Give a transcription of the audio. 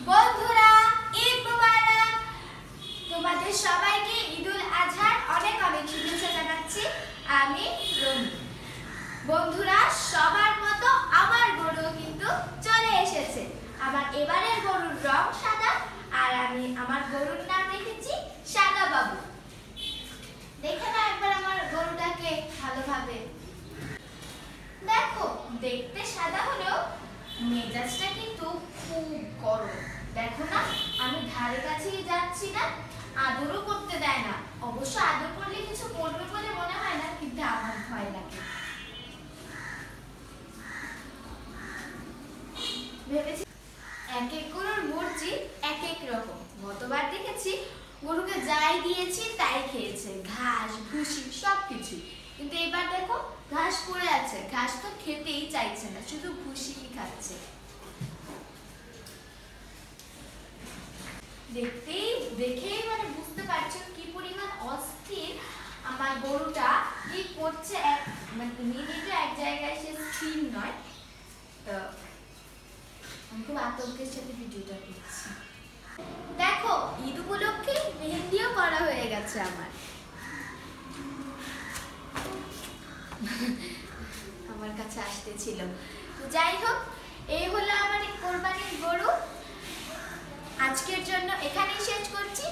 বন্ধুরা, ঈদ মুবারক। তোমাদের সবাইকে ঈদুল আজহার অনেক অনেক শুভেচ্ছা জানাচ্ছি। আমি রমি। বন্ধুরা, সবার মতো আমার গরু কিন্তু চলে এসেছে। আমার এবারের গরুর রং সাদা, আর আমি আমার গরুর নাম রেখেছি সাদা বাবু। দেখে না একবার আমার গরুটাকে ভালোভাবে। দেখো, দেখতে সাদা হলেও মেজাজটা কিন্তু খুব গরম। দেখো না, আমি ধারে কাছেই যাচ্ছি না, আদরও করতে দেয় না। অবশ্য আদর করলে কিছু করবে বলে মনে হয় না, কিন্তু আমার ভয় লাগে। ভেবেছি এক এক গরুর মর্জি এক এক রকম। গতবার দেখেছি গরুকে যাই দিয়েছি তাই খেয়েছে, ঘাস ভুসি সবকিছু। কিন্তু এবার দেখো ঘাস পড়ে আছে, ঘাস তো খেতেই চাইছে না, শুধু ভুসি খাচ্ছে। দেখেই মানে বুঝতে পারছো কি পরিমাণ অস্থির আমার গরুটা। কি করছে, মানে মিনিটে এক জায়গায় সে স্থির নয়। তো আমি খুব আতঙ্কের সাথে ভিডিওটা করছি। দেখো, ঈদ উপলক্ষে মেহেন্দিও করা হয়ে গেছে আমার। আমার কাছে আসতেছিল। যাই হোক, এই হলো আমার কোরবানির গরু। আজকের জন্য এখানেই শেষ করছি।